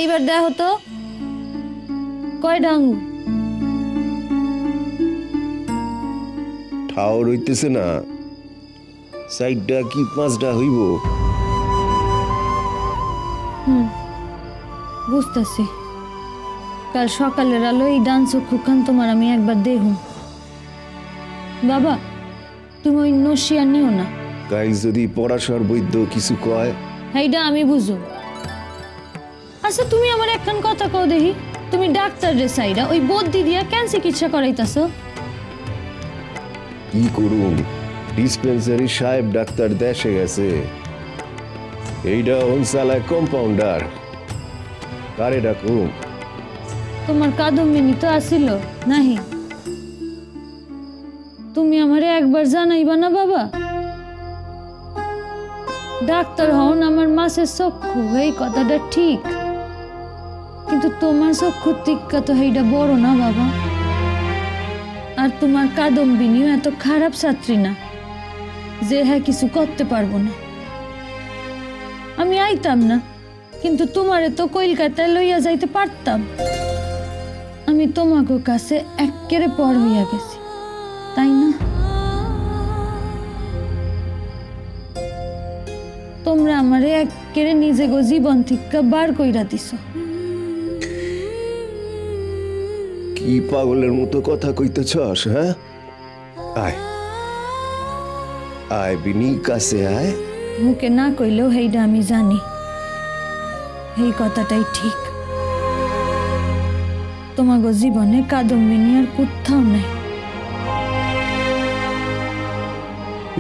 এইবার দেখো তো কয়টা আঙ্গুর? ঠাওর হইতেছে না, সাইডটা কি 5টা হইব? বুঝতেছি। কাল সকালের আলো এই ডান চক্ষুখান তোমার আমি একবার দেখুন। বাবা তুমি ওই নসিয়া নিও না। কাল যদি পড়াশোর বৈদ্য কিছু কয়? এইটা আমি বুঝো। আচ্ছা তুমি আমার একখান কথা কও দেখি, তুমি ডাক্তার রে সাইডা ওই বদ্যি দিয়া কেন চিকিৎসা করাইতাছ? কি করুম, ডিসপেন্সারি সাহেব ডাক্তার দেশে গেছে, এইটা অনসালায় কম্পাউন্ডার, কারে ডাকুম? তোমার কাদম্বিনী তো আসিল নাহি? তুমি আমারে একবার জানাইবা না বাবা? ডাক্তার হন আমার মাসের চক্ষু, এই কথাটা ঠিক, কিন্তু তোমার চক্ষুর টিক্কা তো এইটা বড় না বাবা। আর তোমার কাদম্বিনীও এত খারাপ ছাত্রী না যে হ্যাঁ কিছু করতে পারবো না। আমি আইতাম না, কিন্তু তোমারে তো কলকাতায় লইয়া যাইতে পারতাম। আমি তোমাকে কাছে একেবারে পর হইয়া গেছি, তাই না? তোমরা আমারে একেবারে নিজে গো জীবন থেকে বার কইরা দিছ। কি পাগলের মতো কথা কইতেছস? হ্যাঁ, আয় আয় বিনি, কাছে আয়। মুখে না কইলেও হেইটা আমি জানি, এই কথাটাই ঠিক। তোমাগো জীবনে কাদম্বিনী আর কোথাও নাই।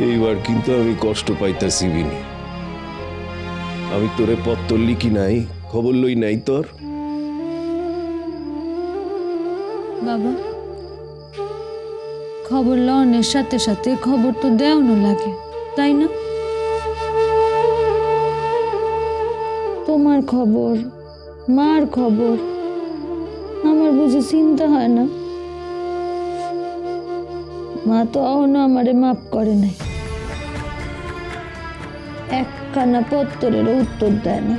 এইবার কিন্তু আমি কষ্ট পাইতাছি বিনি। আমি তোরে পত্তর লিখি নাই, খবর লই নাই তোর? বাবা খবর লওয়ার সাথে সাথে খবর তো দেওয়ানো লাগে, তাই না? তোমার খবর, মার খবর আমার বুঝি চিন্তা হয় না? মা তো এখনো আমারে মাফ করে নাই, একখানা পত্তরের উত্তর দেয় না।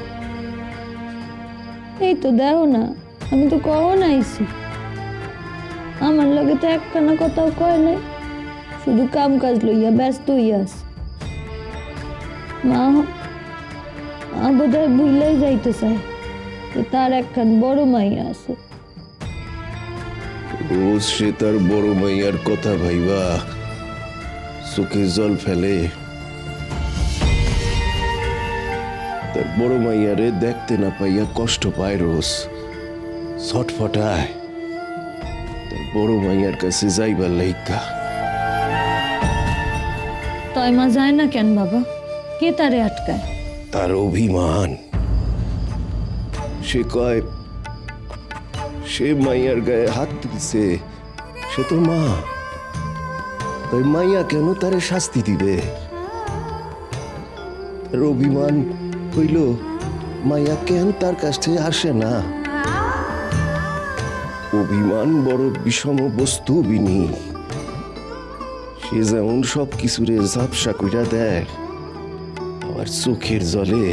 এই তো দেখো না, আমি তো কখন আইছি, আমার লগে তো একখানা কথাও কয় নাই, শুধু কাম কাজ লইয়া ব্যস্ত হইয়া আছে। মা বোধহয় ভুললেই যাইতে চায় যে তার একখান বড় মাইয়া আছে। রোজ সে তার বড় মাইয়ার কথা ভাইবা চোখে জল ফেলে। তার বড় মাইয়ারে দেখতে না পাইয়া কষ্ট পায়, রোজ ছটফটায় তার বড় মাইয়ার কাছে যাইবার লাইকা। তাই মা যায় না কেন বাবা? কে তারে আটকায়? তার অভিমান। সে কয় সে মাইয়ার গায়ে হাত তুলছে, সে তো মা, তাই মাইয়া কেন তারে শাস্তি দিবে? তার অভিমান হইল মাইয়া কেন তার কাছে আসে না। অভিমান বড় বিষম বস্তু বিনি। সে যেমন সব কিছুরে ঝাপসা কইরা দেয়, আবার চোখের জলে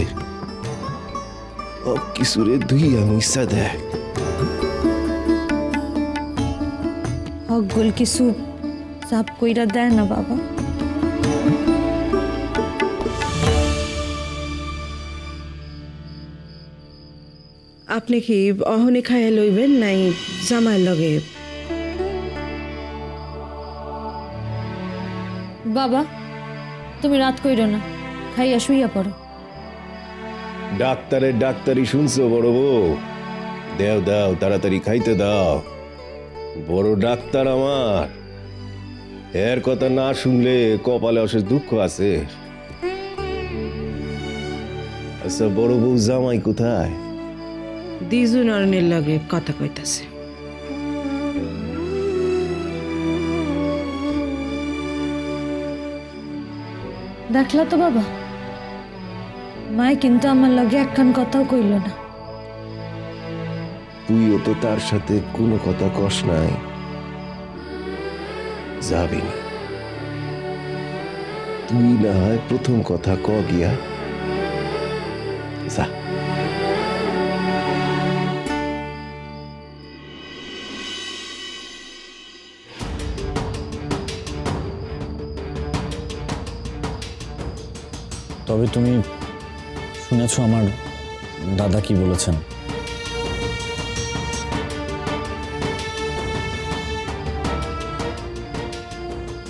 সব কিছুরে ধুইয়া মুইসা দেয়। হকগুল কিছু চাপ কইরা দেয় না বাবা? আপনি কি অহনে খাইয়া লইবেন নাই জামাইয়ের লগে? বাবা তুমি রাত কইরো না, খাইয়া শুইয়া পড়ো। ডাক্তারের ডাক্তারি শুনছো বড় বউ? দেও দাও, তাড়াতাড়ি খাইতে দাও। বড় ডাক্তার আমার, এর কথা না শুনলে কপালে অশেষ দুঃখ আছে। আচ্ছা বড় বউ জামাই কোথায়? দ্বিজু নরনের লগে কথা কইতাছে। দেখলা তো বাবা, মাই কিন্তু আমার লগে একখান কথাও কইল না। তুইও তো তার সাথে কোনো কথা কস নাই। যাবি না তুই, না হয় প্রথম কথা ক গিয়া যা। তবে তুমি শুনেছো আমার দাদা কি বলেছেন?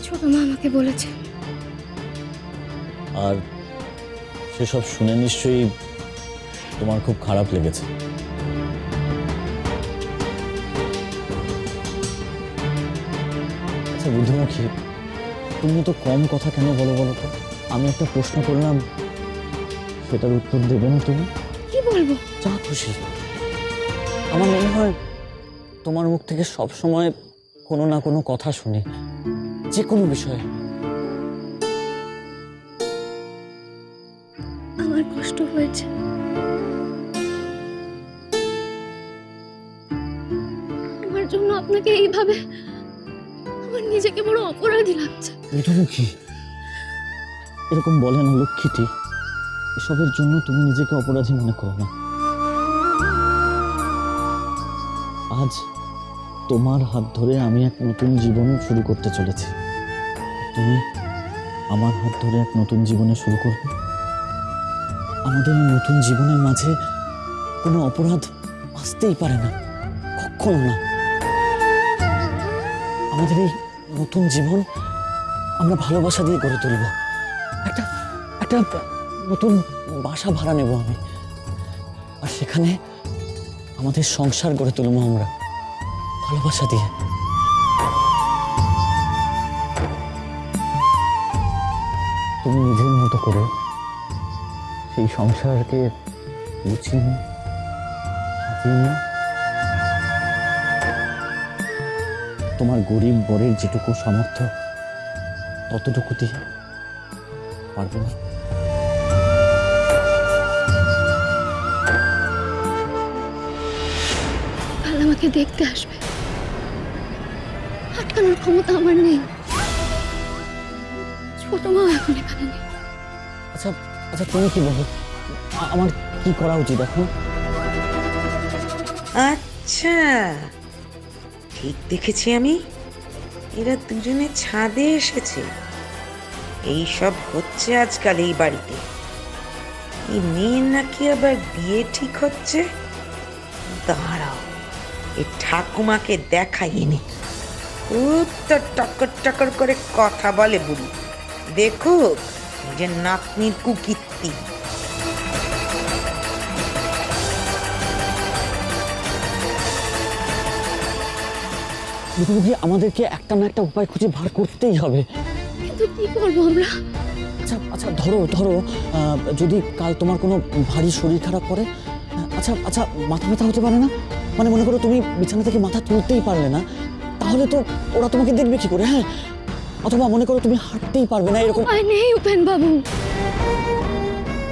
ছোট মা আমাকে বলেছে। আর সেসব শুনে নিশ্চয়ই তোমার খুব খারাপ লেগেছে। আচ্ছা বুদ্ধিমুখী, তুমি তো কম কথা কেন বলো বলো তো? আমি একটা প্রশ্ন করলাম, সেটার উত্তর দেবে না তুমি? কি বলবো? যা খুশি। আমার মনে হয় তোমার মুখ থেকে সব সময় কোনো না কোনো কথা শুনি, যে কোনো বিষয়ে। আমার কষ্ট হয়েছে। আমার জন্য আপনাকে এইভাবে, আমার নিজেকে বড় অপরাধী লাগছে। বুদ্ধিমুখী, এরকম বলে না লক্ষ্মীটি। এসবের জন্য তুমি নিজেকে অপরাধী মনে করো না। আজ তোমার হাত ধরে আমি এক নতুন জীবন শুরু করতে চলেছি। তুমি আমার হাত ধরে এক নতুন জীবনে শুরু করবে। আমাদের এই নতুন জীবনের মাঝে কোনো অপরাধ আসতেই পারে না, কখনো না। আমাদের এই নতুন জীবন আমরা ভালোবাসা দিয়ে গড়ে তুলব। একটা একটা নতুন বাসা ভাড়া নেব আমি, আর সেখানে আমাদের সংসার গড়ে তুলব আমরা ভালোবাসা দিয়ে। তুমি নিজের মতো করে সেই সংসারকে গুছিয়ে নিও, সাজিয়ে নিও। তোমার গরিব বরের যেটুকু সামর্থ্য, ততটুকু দিয়ে পারবে না? কাল আমাকে দেখতে আসবে, আটকানোর ক্ষমতা আমার নেই। ছোট মা এখন এখানে নেই। আচ্ছা আচ্ছা, তুমি কি বলো, আমার কি করা উচিত এখন? আচ্ছা, ঠিক দেখেছি আমি, এরা দুজনে ছাদে এসেছে। এই সব হচ্ছে আজকাল এই বাড়িতে। এই মেয়ের নাকি আবার বিয়ে ঠিক হচ্ছে। দাঁড়াও, এই ঠাকুমাকে দেখাই এনে। খুব তো টকর টকর করে কথা বলে বুড়ি, দেখুক নিজের নাতনির কুকীর্তি। বুদ্ধিমুখী, আমাদেরকে একটা না একটা উপায় খুঁজে বার করতেই হবে। কিন্তু কি করবো আমরা? আচ্ছা আচ্ছা, ধরো ধরো যদি কাল তোমার কোনো ভারী শরীর খারাপ করে, আচ্ছা আচ্ছা, মাথা ব্যথা হতে পারে না? মানে মনে করো তুমি বিছানা থেকে মাথা তুলতেই পারলে না, তাহলে তো ওরা তোমাকে দেখবে কি করে? হ্যাঁ, অথবা মনে করো তুমি হাঁটতেই পারবে না, এরকম। উপায় নেই উপেন বাবু,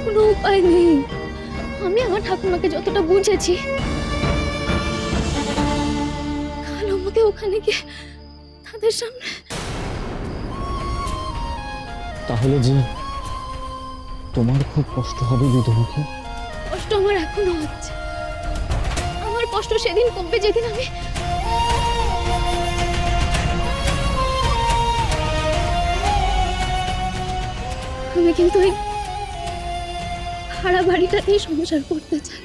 কোনো উপায় নেই। আমি আমার ঠাকুমাকে যতটা বুঝেছি, কাল আমাকে ওখানে গিয়ে তাদের সামনে। তাহলে যে তোমার খুব কষ্ট হবে বুদ্ধিমুখী। কষ্ট আমার এখনো হচ্ছে। আমার কষ্ট সেদিন কমবে যেদিন আমি কিন্তু ওই ভাড়া বাড়িটাতেই সংসার করতে চাই।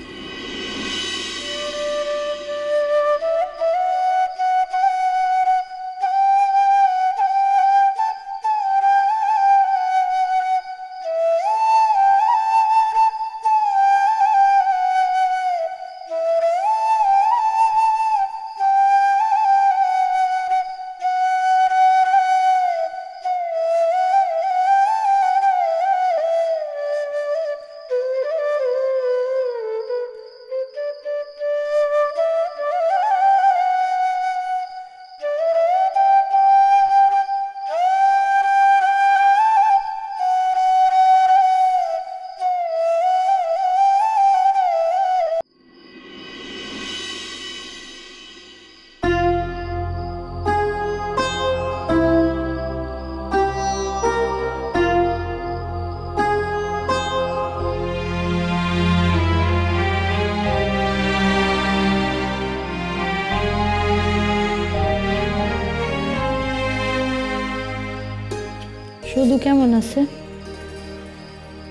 শুধু কেমন আছে?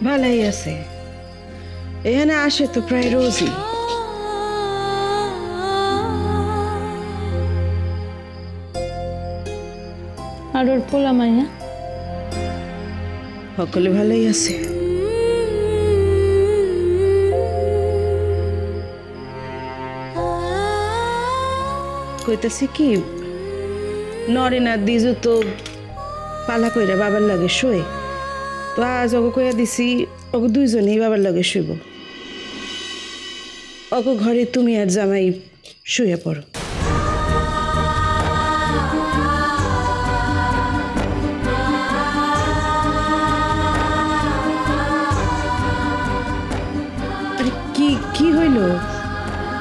ভালাই আছে, এখানে আসে তো প্রায় রোজই। আর ওর পোলা মাইয়া? সকলে ভালোই আছে। কইতাছি কি, নরেন আর দিজু তো পালা কইরা বাবার লগে শোয়, তো আজ ওকে কইয়া দিছি ওকে দুইজনেই বাবার লগে শুইব। ওকে ঘরে তুমি আর জামাই শুয়ে পড়ো। আরে কি কি হইল?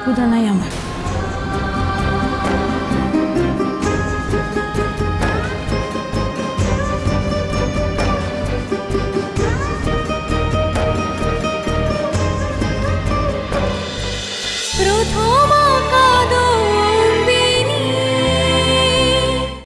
ক্ষুধা নাই আমার।